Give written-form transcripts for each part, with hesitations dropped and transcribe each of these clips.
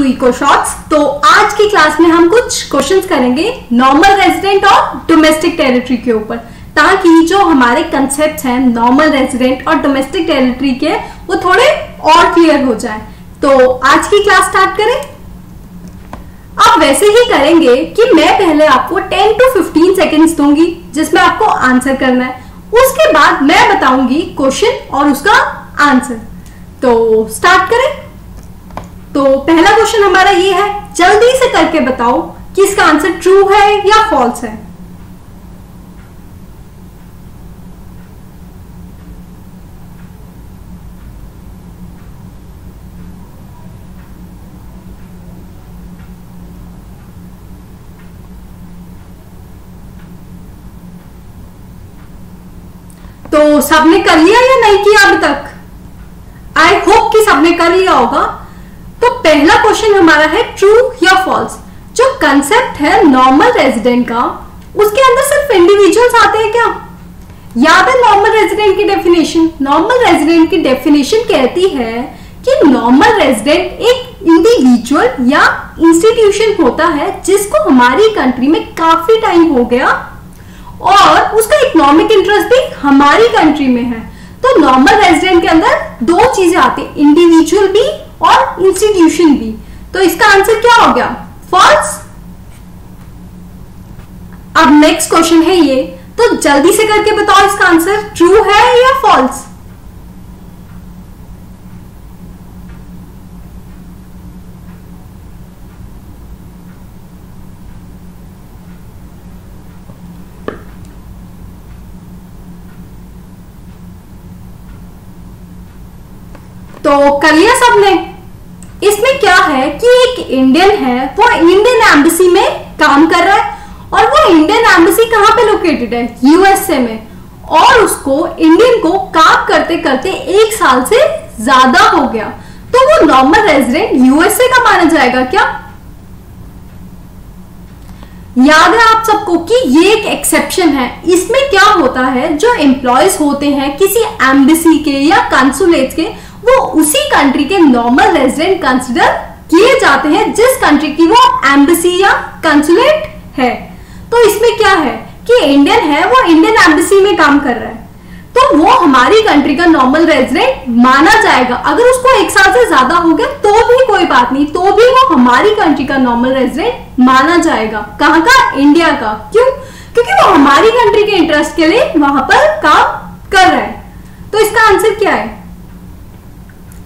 To eco shorts. तो आज की क्लास में हम कुछ क्वेश्चंस करेंगे नॉर्मल रेजिडेंट और डोमेस्टिक टेरिटरी के ऊपर, ताकि जो हमारे कंसेप्ट हैं नॉर्मल रेजिडेंट और डोमेस्टिक टेरिटरी के वो थोड़े और क्लियर हो जाए। तो आज की क्लास स्टार्ट करें। आप वैसे ही करेंगे कि मैं पहले आपको 10 to 15 सेकेंड्स दूंगी जिसमें आपको आंसर करना है, उसके बाद मैं बताऊंगी क्वेश्चन और उसका आंसर। तो स्टार्ट करें। तो पहला क्वेश्चन हमारा ये है, जल्दी से करके बताओ कि इसका आंसर ट्रू है या फॉल्स है। तो सबने कर लिया या नहीं किया अभी तक? आई होप कि सबने कर लिया होगा। तो पहला क्वेश्चन हमारा है ट्रू या फॉल्स। जो कंसेप्ट है नॉर्मल रेजिडेंट का, उसके अंदर सिर्फ इंडिविजुअल्स आते हैं क्या? याद है नॉर्मल रेजिडेंट की डेफिनेशन? नॉर्मल रेजिडेंट की डेफिनेशन कहती है कि नॉर्मल रेजिडेंट एक इंडिविजुअल या इंस्टीट्यूशन होता है जिसको हमारी कंट्री में काफी टाइम हो गया और उसका इकोनॉमिक इंटरेस्ट भी हमारी कंट्री में है। तो नॉर्मल रेजिडेंट के अंदर दो चीजें आती है, इंडिविजुअल भी और इंस्टीट्यूशन भी। तो इसका आंसर क्या हो गया? फॉल्स। अब नेक्स्ट क्वेश्चन है ये, तो जल्दी से करके बताओ इसका आंसर ट्रू है या फॉल्स। तो कर लिया सबने? इसमें क्या है कि एक इंडियन है, वो इंडियन एम्बेसी में काम कर रहा है और वो इंडियन एम्बेसी कहां पे लोकेटेड है? यूएसए में। और उसको इंडियन को काम करते करते 1 साल से ज्यादा हो गया, तो वो नॉर्मल रेजिडेंट यूएसए का माना जाएगा क्या? याद है आप सबको कि ये एक एक्सेप्शन है। इसमें क्या होता है, जो एम्प्लॉयज होते हैं किसी एम्बेसी के या कंसुलेट के, वो उसी कंट्री के नॉर्मल रेजिडेंट कंसिडर किए जाते हैं जिस कंट्री की वो एम्बेसी या कंसुलेट है। तो इसमें क्या है कि इंडियन है, वो इंडियन एम्बेसी में काम कर रहा है, तो वो हमारी कंट्री का नॉर्मल रेजिडेंट माना जाएगा। अगर उसको 1 साल से ज्यादा हो गया तो भी कोई बात नहीं, तो भी वो हमारी कंट्री का नॉर्मल रेजिडेंट माना जाएगा। कहां का? इंडिया का। क्यों? क्योंकि वो हमारी कंट्री के इंटरेस्ट के लिए वहां पर काम कर रहा है। तो इसका आंसर क्या है?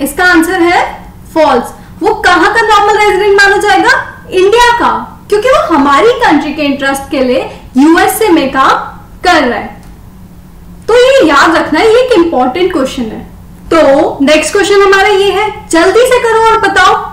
इसका आंसर है फॉल्स। वो कहां का नॉर्मल रेजिडेंट माना जाएगा? इंडिया का, क्योंकि वो हमारी कंट्री के इंटरेस्ट के लिए यूएसए में काम कर रहा है। तो ये याद रखना है, ये एक इंपॉर्टेंट क्वेश्चन है। तो नेक्स्ट क्वेश्चन हमारा ये है, जल्दी से करो और बताओ।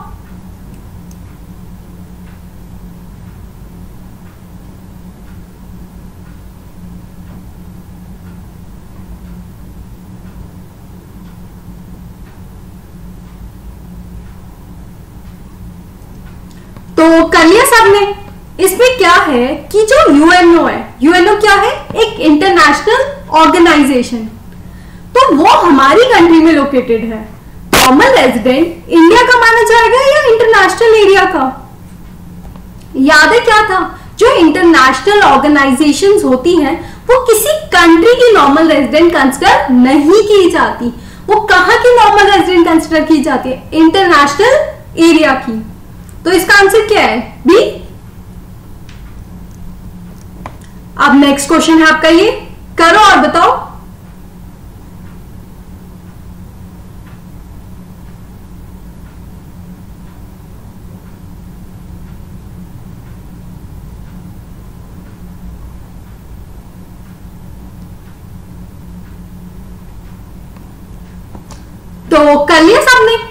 तो कर लिया सबने? इसमें क्या है कि जो यूएनओ है, यूएनओ क्या है? एक इंटरनेशनल ऑर्गेनाइजेशन, तो वो हमारी कंट्री में लोकेटेड है। नॉर्मल रेजिडेंट इंडिया का माना जाएगा या इंटरनेशनल एरिया का? याद है क्या था? जो इंटरनेशनल ऑर्गेनाइजेशंस होती हैं वो किसी कंट्री की नॉर्मल रेजिडेंट कंसिडर नहीं की जाती। वो कहां की नॉर्मल रेजिडेंट कंसिडर की जाती है? इंटरनेशनल एरिया की। तो इसका आंसर क्या है? बी। अब नेक्स्ट क्वेश्चन है आपका ये, करो और बताओ। तो कर लिया सबने?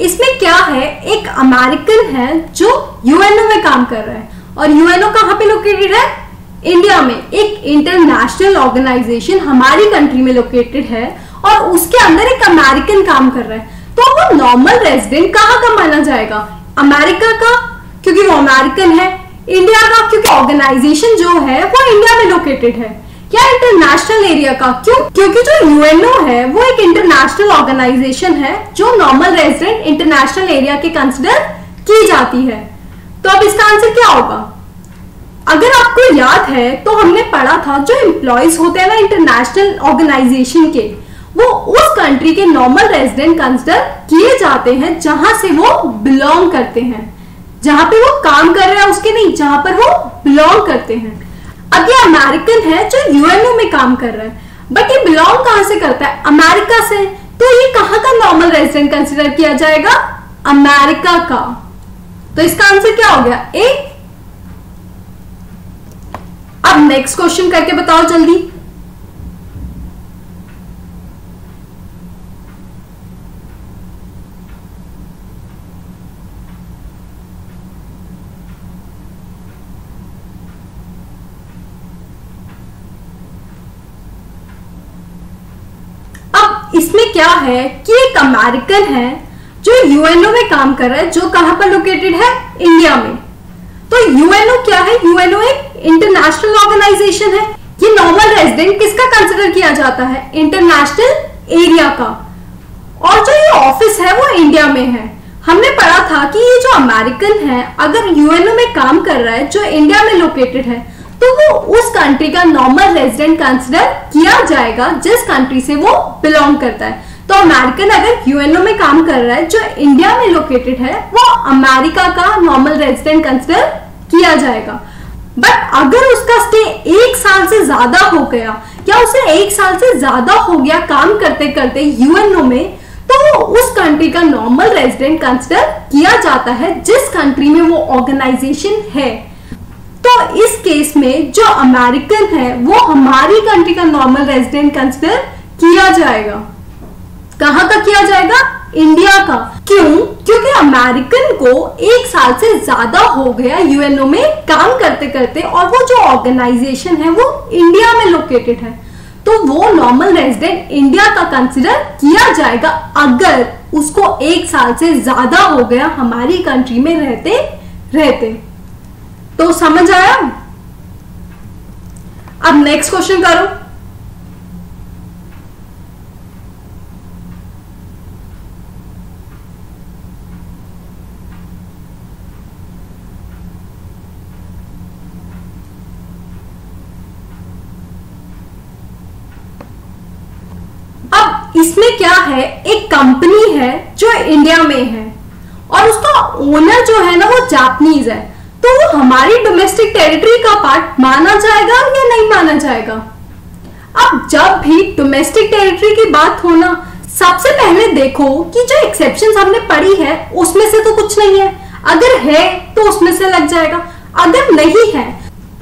इसमें क्या है, एक अमेरिकन है जो यूएनओ में काम कर रहा है, और यूएनओ कहां पे लोकेटेड है? इंडिया में। एक इंटरनेशनल ऑर्गेनाइजेशन हमारी कंट्री में लोकेटेड है और उसके अंदर एक अमेरिकन काम कर रहा है, तो वो नॉर्मल रेजिडेंट कहां का माना जाएगा? अमेरिका का, क्योंकि वो अमेरिकन है। इंडिया का, क्योंकि ऑर्गेनाइजेशन जो है वो इंडिया में लोकेटेड है। क्या इंटरनेशनल एरिया का? क्यों? क्योंकि जो यूएनओ है वो एक इंटरनेशनल ऑर्गेनाइजेशन है जो नॉर्मल रेजिडेंट इंटरनेशनल एरिया के कंसिडर की जाती है। तो अब इसका आंसर क्या होगा? अगर आपको याद है तो हमने पढ़ा था जो एम्प्लॉयज होते हैं ना इंटरनेशनल ऑर्गेनाइजेशन के, वो उस कंट्री के नॉर्मल रेजिडेंट कंसिडर किए जाते हैं जहां से वो बिलोंग करते हैं, जहां पे वो काम कर रहे हैं उसके नहीं, जहां पर वो बिलोंग करते हैं। अब ये अमेरिकन है जो यूएनओ में काम कर रहा है, बट ये बिलोंग कहां से करता है? अमेरिका से। तो ये कहां का नॉर्मल रेजिडेंट कंसिडर किया जाएगा? अमेरिका का। तो इसका आंसर क्या हो गया? ए। अब नेक्स्ट क्वेश्चन करके बताओ जल्दी। इसमें क्या है कि एक अमेरिकन है जो यूएनओ में काम कर रहा है, जो कहां पर लोकेटेड है? इंडिया में। तो यूएनओ क्या है? यूएनओ एक इंटरनेशनल ऑर्गेनाइजेशन है। ये नॉर्मल रेजिडेंट किसका कंसिडर किया जाता है? इंटरनेशनल एरिया का। और जो ये ऑफिस है वो इंडिया में है। हमने पढ़ा था कि ये जो अमेरिकन है अगर यूएनओ में काम कर रहा है जो इंडिया में लोकेटेड है, तो वो उस कंट्री का नॉर्मल रेजिडेंट कंसिडर किया जाएगा जिस कंट्री से वो बिलोंग करता है। तो अमेरिकन अगर यूएनओ में काम कर रहा है जो इंडिया में लोकेटेड है, वो अमेरिका का नॉर्मल रेजिडेंट कंसिडर किया जाएगा। बट अगर उसका स्टे 1 साल से ज्यादा हो गया या उसे 1 साल से ज्यादा हो गया काम करते करते यूएनओ में, तो वो उस कंट्री का नॉर्मल रेजिडेंट कंसिडर किया जाता है जिस कंट्री में वो ऑर्गेनाइजेशन है। तो इस केस में जो अमेरिकन है वो हमारी कंट्री का नॉर्मल रेजिडेंट कंसिडर किया जाएगा। कहां का किया जाएगा? इंडिया का। क्यों? क्योंकि अमेरिकन को 1 साल से ज्यादा हो गया यूएनओ में काम करते करते, और वो जो ऑर्गेनाइजेशन है वो इंडिया में लोकेटेड है, तो वो नॉर्मल रेजिडेंट इंडिया का कंसिडर किया जाएगा अगर उसको 1 साल से ज्यादा हो गया हमारी कंट्री में रहते रहते। तो समझ आया? अब नेक्स्ट क्वेश्चन करो। अब इसमें क्या है, एक कंपनी है जो इंडिया में है और उसका ओनर जो है ना वो जापानीज है, तो वो हमारी डोमेस्टिक टेरिटरी का पार्ट माना जाएगा या नहीं माना जाएगा? अब जब भी डोमेस्टिक टेरिटरी की बात हो ना, सबसे पहले देखो कि जो एक्सेप्शंस हमने पढ़ी है उसमें से तो कुछ नहीं है। अगर है तो उसमें से लग जाएगा, अगर नहीं है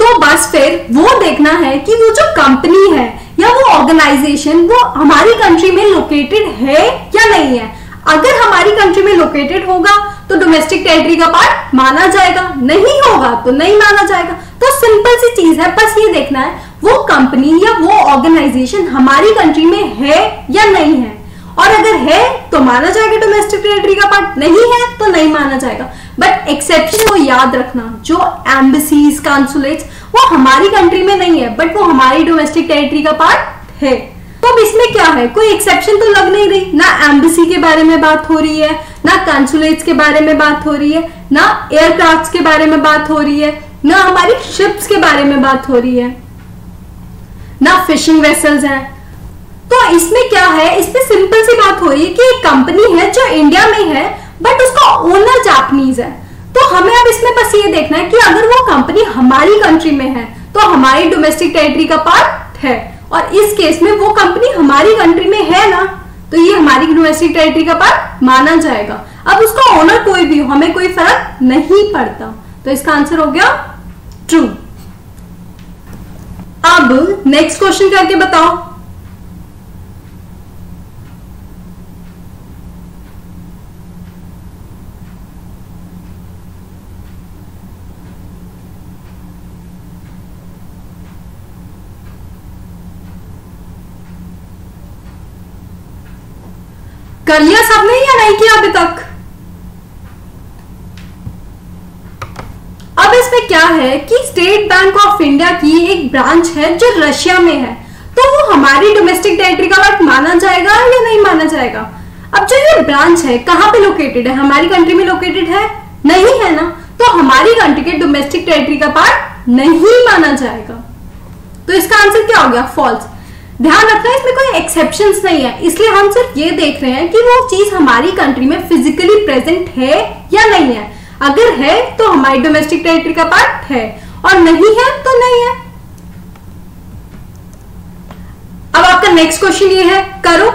तो बस फिर वो देखना है कि वो जो कंपनी है या वो ऑर्गेनाइजेशन वो हमारी कंट्री में लोकेटेड है या नहीं है। अगर हमारी कंट्री में लोकेटेड होगा तो डोमेस्टिक टेरिटरी का पार्ट माना जाएगा, नहीं होगा तो नहीं माना जाएगा। तो सिंपल सी चीज है, बस ये देखना है वो कंपनी या वो ऑर्गेनाइजेशन हमारी कंट्री में है या नहीं है, और अगर है तो माना जाएगा डोमेस्टिक टेरिटरी का पार्ट, नहीं है तो नहीं माना जाएगा। बट एक्सेप्शन को याद रखना, जो एम्बेसीज कॉन्सुलेट्स वो हमारी कंट्री में नहीं है बट वो हमारी डोमेस्टिक टेरिटरी का पार्ट है। तो अब इसमें क्या है, कोई एक्सेप्शन तो लग नहीं रही, ना एम्बेसी के बारे में बात हो रही है, ना कंसुलेट्स के बारे में बात हो रही है, ना एयरक्राफ्ट्स के बारे में बात हो रही है, ना हमारी शिप्स के बारे में बात हो रही है, ना फिशिंग वेसल्स हैं। तो इसमें क्या है, इसमें सिंपल सी बात हो रही है कि एक कंपनी है जो इंडिया में है बट उसका ओनर जापानीज है। तो हमें अब इसमें बस ये देखना है कि अगर वो कंपनी हमारी कंट्री में है तो हमारी डोमेस्टिक टेरिटरी का पार्ट है, और इस केस में वो कंपनी हमारी कंट्री में है ना, तो ये हमारी डोमेस्टिक टेरिटरी का पार्ट माना जाएगा। अब उसका ओनर कोई भी हो, हमें कोई फर्क नहीं पड़ता। तो इसका आंसर हो गया ट्रू। अब नेक्स्ट क्वेश्चन करके बताओ। कर लिया सबने या नहीं किया अभी तक? अब इसमें क्या है कि स्टेट बैंक ऑफ इंडिया की एक ब्रांच है जो रशिया में है, तो वो हमारी डोमेस्टिक टेरिटरी का पार्ट माना जाएगा या नहीं माना जाएगा? अब जो ये ब्रांच है कहां पे लोकेटेड है, हमारी कंट्री में लोकेटेड है? नहीं है ना, तो हमारी कंट्री के डोमेस्टिक टेरिटरी का पार्ट नहीं माना जाएगा। तो इसका आंसर क्या हो गया? फॉल्स। ध्यान रखना इसमें कोई एक्सेप्शंस नहीं है, इसलिए हम सिर्फ ये देख रहे हैं कि वो चीज हमारी कंट्री में फिजिकली प्रेजेंट है या नहीं है। अगर है तो हमारी डोमेस्टिक टेरिटरी का पार्ट है, और नहीं है तो नहीं है। अब आपका नेक्स्ट क्वेश्चन ये है, करो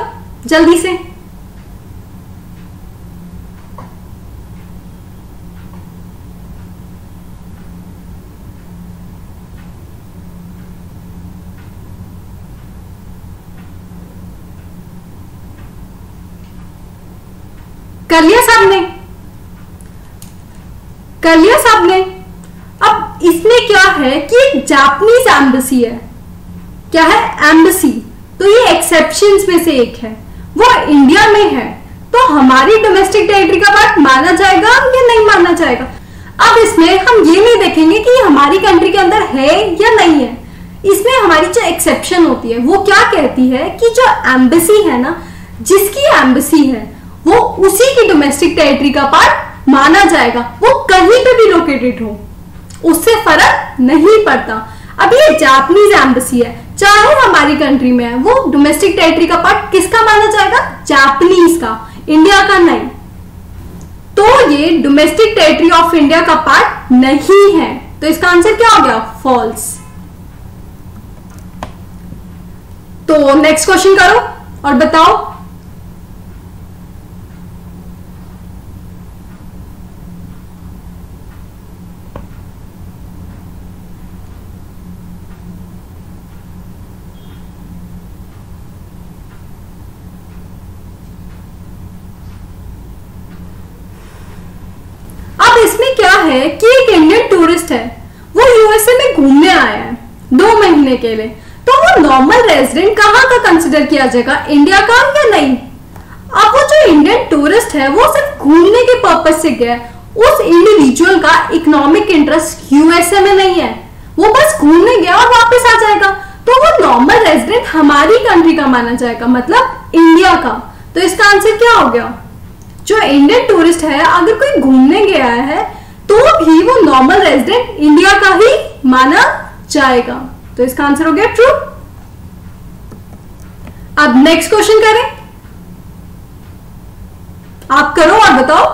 जल्दी से। कर लिया सबने? कर लिया सबने? अब इसमें क्या है कि एक जापानीज एम्बेसी है। क्या है? एम्बेसी। तो ये एक्सेप्शंस में से एक है, वो इंडिया में है, तो हमारी डोमेस्टिक टेरिटरी का पार्ट माना जाएगा या नहीं माना जाएगा? अब इसमें हम ये नहीं देखेंगे कि हमारी कंट्री के अंदर है या नहीं है। इसमें हमारी जो एक्सेप्शन होती है वो क्या कहती है कि जो एम्बेसी है ना, जिसकी एम्बेसी है वो उसी की डोमेस्टिक टेरिटरी का पार्ट माना जाएगा, वो कहीं पे भी लोकेटेड हो, उससे फर्क नहीं पड़ता। अब ये जापानीज एम्बेसी है, चाहे हमारी कंट्री में है, वो डोमेस्टिक टेरिटरी का पार्ट किसका माना जाएगा? जापानीज का, इंडिया का नहीं। तो ये डोमेस्टिक टेरिटरी ऑफ इंडिया का पार्ट नहीं है, तो इसका आंसर क्या हो गया? फॉल्स। तो नेक्स्ट क्वेश्चन करो और बताओ। इसमें क्या है कि एक इंडियन टूरिस्ट है, वो यूएसए में घूमने आया है 2 महीने के लिए, तो वो नॉर्मल रेजिडेंट कहाँ का कंसिडर किया जाएगा? इंडिया का या नहीं? अब वो जो इंडियन टूरिस्ट है वो सिर्फ घूमने के पर्पज से गया, उस इंडिविजुअल का इकोनॉमिक इंटरेस्ट यूएसए में नहीं है, वो बस घूमने गया और वापस आ जाएगा, तो वो नॉर्मल रेजिडेंट हमारी कंट्री का माना जाएगा, मतलब इंडिया का। तो इसका आंसर क्या हो गया? जो इंडियन टूरिस्ट है अगर कोई घूमने गया है तो भी वो नॉर्मल रेजिडेंट इंडिया का ही माना जाएगा, तो इसका आंसर हो गया ट्रू। अब नेक्स्ट क्वेश्चन करें, आप करो और बताओ।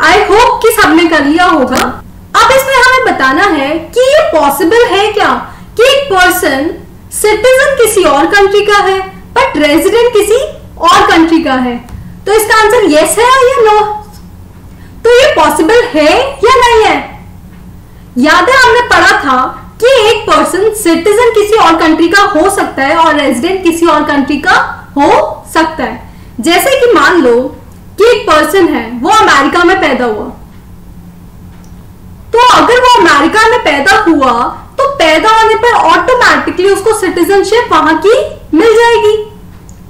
आई होप कि सबने कर लिया होगा। अब इसमें हमें बताना है कि ये पॉसिबल है क्या कि एक पर्सन सिटीजन किसी और कंट्री का है बट रेजिडेंट किसी और कंट्री का है? तो इसका आंसर यस है या नो? तो ये पॉसिबल है या नहीं है? याद है हमने पढ़ा था कि एक पर्सन सिटीजन किसी और कंट्री का हो सकता है और रेजिडेंट किसी और कंट्री का हो सकता है। जैसे कि मान लो कि एक पर्सन है, वो अमेरिका में पैदा हुआ, तो अगर वो अमेरिका में पैदा हुआ तो पैदा होने पर ऑटोमेटिकली उसको सिटीजनशिप वहां की मिल जाएगी,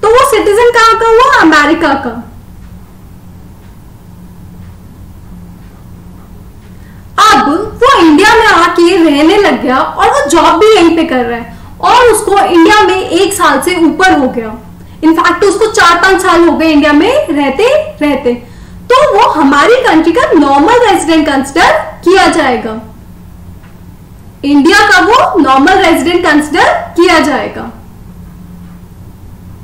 तो वो सिटीजन कहां का हुआ? अमेरिका का। अब वो इंडिया में आके रहने लग गया और वो जॉब भी यहीं पे कर रहा है और उसको इंडिया में 1 साल से ऊपर हो गया, इनफैक्ट उसको 4-5 साल हो गए इंडिया में रहते रहते, तो वो हमारी कंट्री का नॉर्मल रेजिडेंट कंसिडर किया जाएगा, इंडिया का वो नॉर्मल रेजिडेंट कंसिडर किया जाएगा,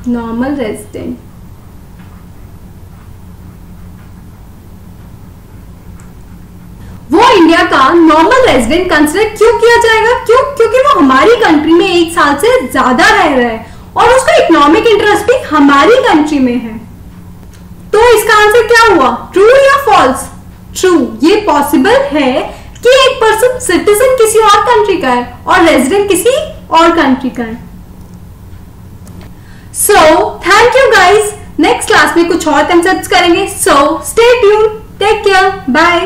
नॉर्मल रेजिडेंट। वो इंडिया का नॉर्मल रेजिडेंट कंसिडर क्यों किया जाएगा? क्यों? क्योंकि वो हमारी कंट्री में 1 साल से ज्यादा रह रहा है और उसका इकोनॉमिक इंटरेस्ट भी हमारी कंट्री में है। तो इसका आंसर क्या हुआ? ट्रू या फॉल्स? ट्रू। ये पॉसिबल है कि एक पर्सन सिटीजन किसी और कंट्री का है और रेजिडेंट किसी और कंट्री का है। So thank you guys, next class में कुछ और कंसेप्ट्स करेंगे। So stay tuned, take care, bye.